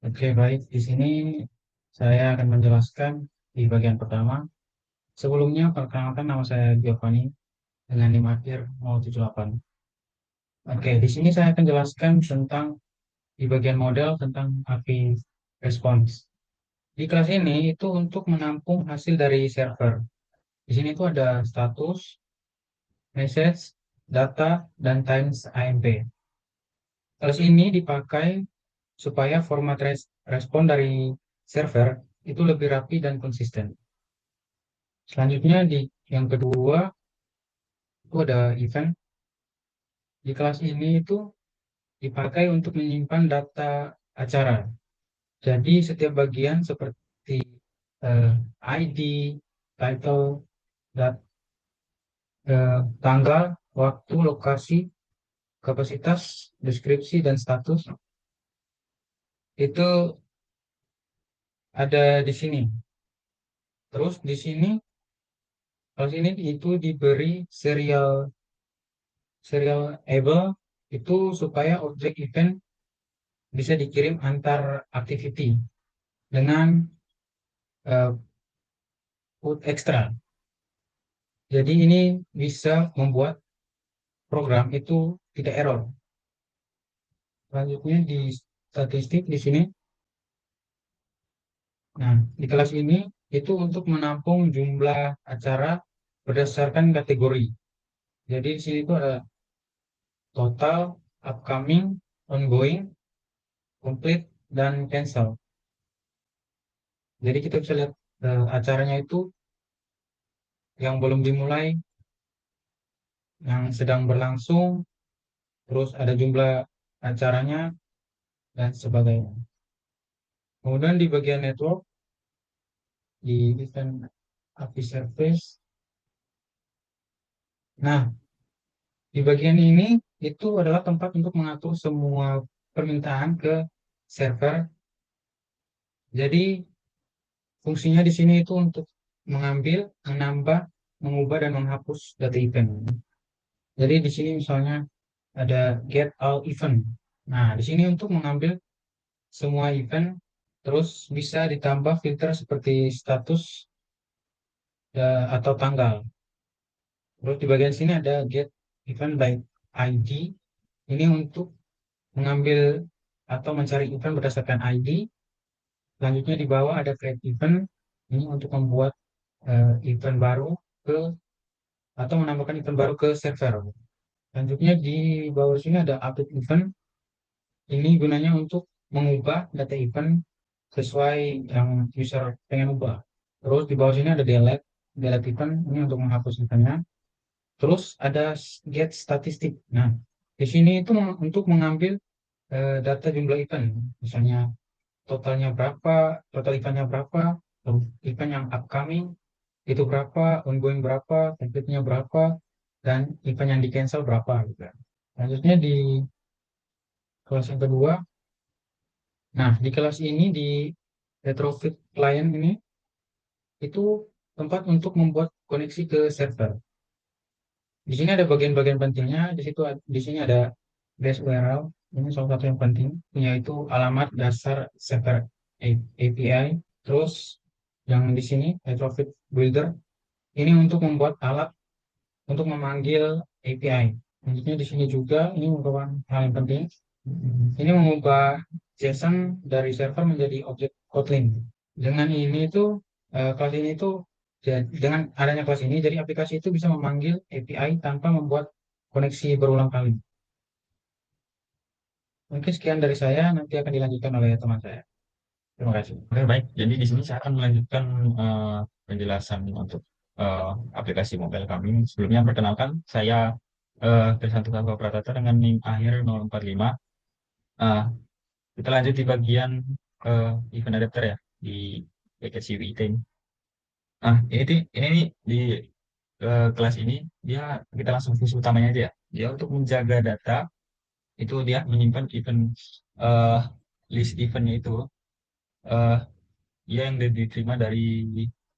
Oke, baik. Di sini saya akan menjelaskan di bagian pertama. Sebelumnya, perkenalkan nama saya Giovanni dengan NIM akhir 078. Oke, di sini saya akan jelaskan tentang di bagian model tentang API response. Di kelas ini itu untuk menampung hasil dari server. Di sini itu ada status, message, data, dan times AMP. Kelas ini dipakai supaya format respon dari server itu lebih rapi dan konsisten. Selanjutnya di yang kedua itu ada event. Di kelas ini itu dipakai untuk menyimpan data acara. Jadi setiap bagian seperti ID, title, dat, tanggal, waktu, lokasi, kapasitas, deskripsi, dan status itu ada di sini. Terus di sini, kelas ini itu diberi serial able itu supaya objek event bisa dikirim antar activity dengan put ekstra. Jadi ini bisa membuat program itu tidak error. Selanjutnya di statistik di sini. Nah, di kelas ini itu untuk menampung jumlah acara berdasarkan kategori. Jadi di sini itu ada total, upcoming, ongoing, complete, dan cancel. Jadi kita bisa lihat acaranya itu yang belum dimulai, yang sedang berlangsung, terus ada jumlah acaranya, dan sebagainya. Kemudian di bagian network, di event API service. Nah, di bagian ini itu adalah tempat untuk mengatur semua permintaan ke server. Jadi fungsinya di sini itu untuk mengambil, menambah, mengubah, dan menghapus data event. Jadi di sini misalnya ada get all event. Nah, di sini untuk mengambil semua event, terus bisa ditambah filter seperti status atau tanggal. Terus di bagian sini ada get event by ID. Ini untuk mengambil atau mencari event berdasarkan ID. Selanjutnya di bawah ada create event. Ini untuk membuat event baru ke atau menambahkan event baru ke server. Selanjutnya di bawah sini ada update event. Ini gunanya untuk mengubah data event sesuai yang user pengen ubah. Terus di bawah sini ada delete event. Ini untuk menghapus eventnya. Terus ada get statistik. Nah, di sini itu untuk mengambil data jumlah event. Misalnya totalnya berapa, total eventnya berapa, event yang upcoming itu berapa, ongoing berapa, complete-nya berapa, dan event yang di cancel berapa gitu. Selanjutnya di kelas yang kedua, nah di kelas ini di retrofit client ini itu tempat untuk membuat koneksi ke server. Di sini ada bagian-bagian pentingnya, di sini ada base URL, ini salah satu yang penting, yaitu alamat dasar server API. Terus yang di sini retrofit builder ini untuk membuat alat untuk memanggil API. Selanjutnya di sini juga ini merupakan hal yang penting. Ini mengubah JSON dari server menjadi objek Kotlin. Dengan ini itu kelas ini itu dengan adanya kelas ini jadi aplikasi itu bisa memanggil API tanpa membuat koneksi berulang kali. Mungkin sekian dari saya, nanti akan dilanjutkan oleh teman saya. Terima kasih. Oke, baik. Jadi di sini saya akan melanjutkan eh, penjelasan untuk eh, aplikasi mobile kami. Sebelumnya perkenalkan, saya Krisanto Sangko Pratata dengan NIM akhir 045. Eh, kita lanjut di bagian eh, event adapter ya di package UIT ini. Ini nih di kelas ini dia kita langsung fungsi utamanya aja ya. Dia untuk menjaga data itu dia menyimpan event eh, list eventnya itu eh, yang diterima dari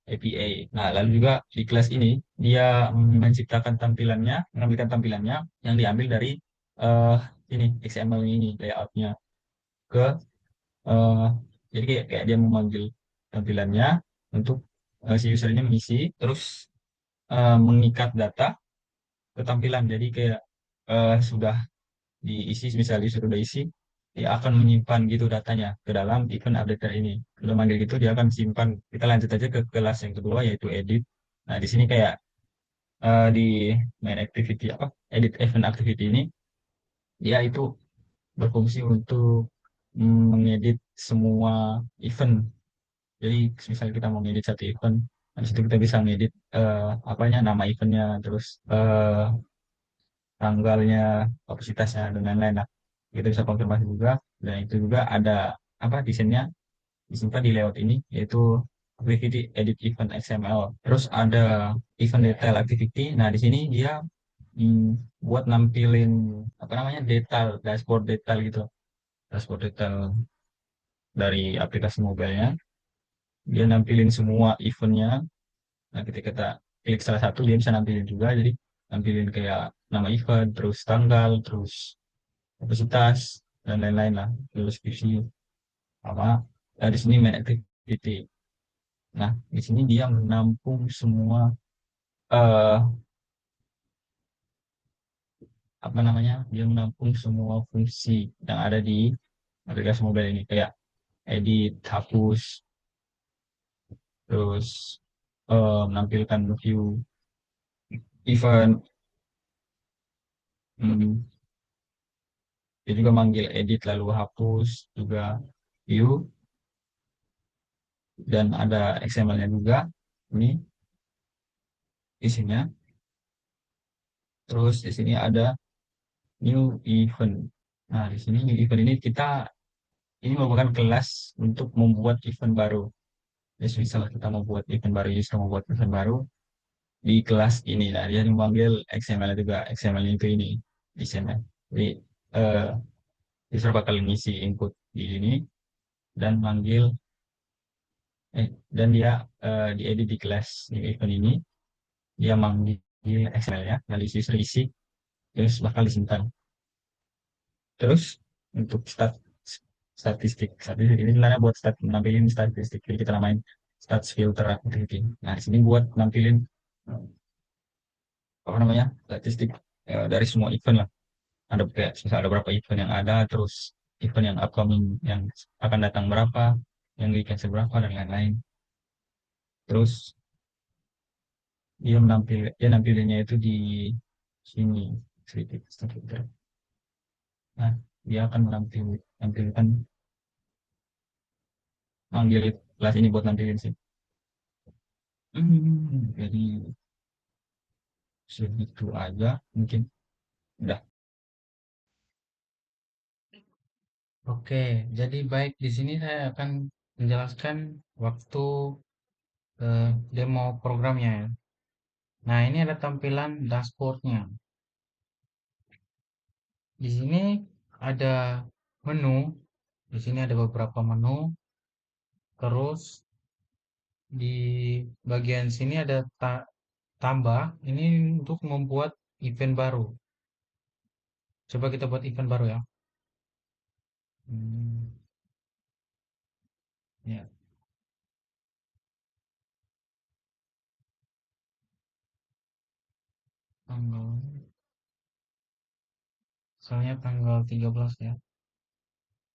API. Nah, lalu juga di kelas ini dia menciptakan tampilannya, mengambilkan tampilannya yang diambil dari eh, ini XML ini layoutnya ke eh, jadi kayak dia memanggil tampilannya untuk si user ini mengisi, terus mengikat data ke tampilan. Jadi kayak sudah diisi, misalnya sudah diisi, dia akan menyimpan gitu datanya ke dalam event updater ini. Kalau manggil gitu dia akan simpan. Kita lanjut aja ke kelas yang kedua yaitu edit. Nah, di sini kayak di main activity apa edit event activity ini dia itu berfungsi untuk mengedit semua event. Jadi misalnya kita mau ngedit satu event, di situ kita bisa ngedit apanya, nama eventnya, terus tanggalnya, kapasitasnya, dan lain-lain lah. Kita bisa konfirmasi juga, dan itu juga ada apa desainnya disimpan di layout ini, yaitu activity edit event XML. Terus ada event detail activity. Nah, di sini dia buat nampilin apa namanya detail, dashboard detail gitu, dashboard detail dari aplikasi mobilenya. Dia nampilin semua eventnya. Nah, ketika kita klik salah satu, dia bisa nampilin juga. Jadi nampilin kayak nama event, terus tanggal, terus kapasitas, dan lain-lain lah. Terus visi apa? Di sini main activity. Nah, di sini dia menampung semua eh apa namanya? Dia menampung semua fungsi yang ada di aplikasi mobile ini kayak edit, hapus, terus menampilkan view event, hmm, dia juga manggil edit lalu hapus juga view, dan ada XML-nya juga ini isinya. Terus di sini ada new event. Nah, di sini new event ini ini merupakan kelas untuk membuat event baru. Jadi misalnya kita membuat event baru, user membuat event baru di kelas ini. Nah, dia memanggil XML juga. XML itu ini desainnya. Jadi eh, user bakal ngisi input di sini dan manggil dan dia diedit di kelas new event ini. Dia manggil XML ya, lalu user isi, terus bakal disimpan. Terus untuk statistik ini sebenarnya buat nampilin statistik. Jadi kita namain stats filter activity. Nah, di sini buat nampilin eh, apa namanya statistik dari semua event lah. Ada kayak misal ada berapa event yang ada, terus event yang upcoming yang akan datang berapa, yang di cancel berapa, dan lain-lain. Terus dia nampilinnya itu di sini sedikit stats filter. Nah, dia akan menampilkan manggil kelas ini buat nampilin sih. Jadi segitu aja mungkin udah. Oke, jadi baik di sini saya akan menjelaskan waktu demo programnya ya. Nah, ini ada tampilan dashboardnya. Di sini ada menu. Di sini ada beberapa menu. Terus di bagian sini ada tambah. Ini untuk membuat event baru. Coba kita buat event baru ya. Hmm, ya, tanggal. Misalnya tanggal 13 ya.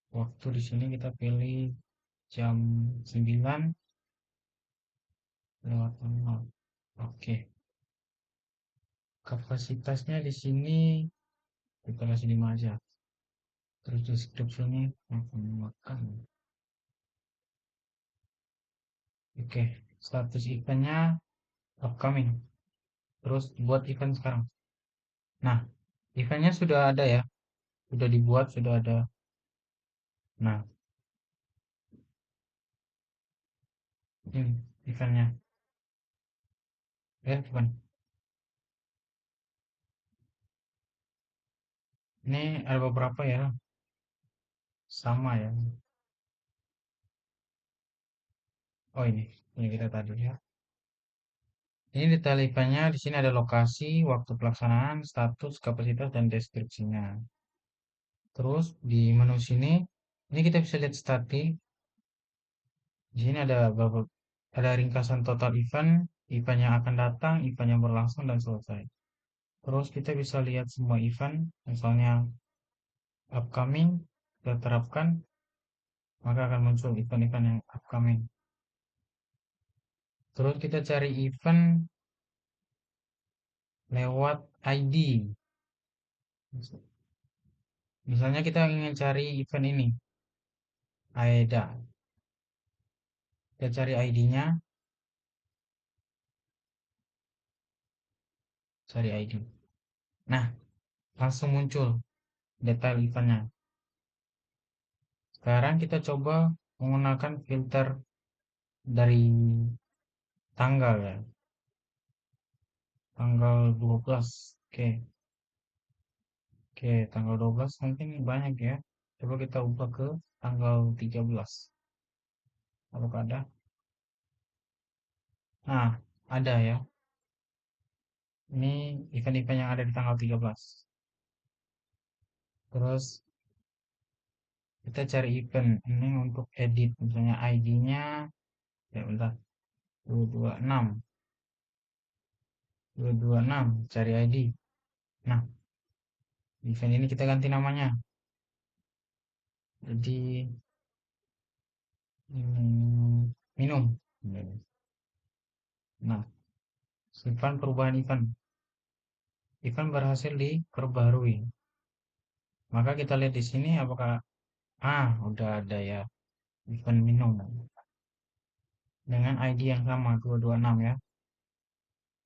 Waktu di sini kita pilih jam 9 lewat 00. Oke. Kapasitasnya di sini kita kasih 5 aja. Terus deskripsinya akan makan. Oke. Status eventnya upcoming. Terus buat event sekarang. Nah, eventnya sudah ada ya. Sudah dibuat, sudah ada. Nah, ini eventnya. Bukan. Ini ada beberapa ya. Sama ya. Oh ini. Ini kita tadi ya. Ini detail eventnya. Di sini ada lokasi, waktu pelaksanaan, status, kapasitas, dan deskripsinya. Terus di menu sini Ini kita bisa lihat statik. Di sini ada ringkasan total event, event yang akan datang, event yang berlangsung dan selesai. Terus kita bisa lihat semua event, misalnya upcoming, kita terapkan, maka akan muncul event-event yang upcoming. Terus kita cari event lewat ID. Misalnya kita ingin cari event ini, AEDA. Kita cari ID-nya, cari ID. Nah, langsung muncul detail eventnya. Sekarang kita coba menggunakan filter dari tanggal ya. Tanggal 12. Oke. Oke, tanggal 12 mungkin banyak ya. Coba kita ubah ke tanggal 13. Apakah ada? Nah, ada ya. Ini event-event yang ada di tanggal 13. Terus kita cari event ini untuk edit misalnya ID-nya ya bentar 226 226 cari ID. Nah, event ini kita ganti namanya. Jadi minum. Nah, simpan perubahan event. Event berhasil diperbarui. Maka kita lihat di sini apakah udah ada ya event minum dengan ID yang sama 226 ya.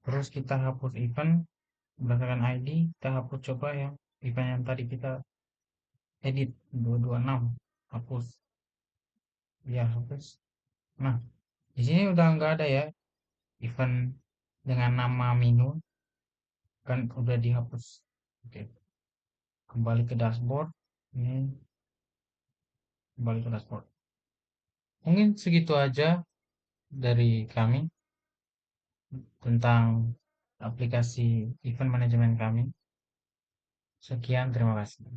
Terus kita hapus event berdasarkan ID, kita hapus coba ya event yang tadi kita edit 226 hapus. Ya, hapus. Nah, di sini udah nggak ada ya event dengan nama minum kan udah dihapus. Oke, kembali ke dashboard. Ini kembali ke dashboard. Mungkin segitu aja dari kami tentang aplikasi event manajemen kami. Sekian, terima kasih.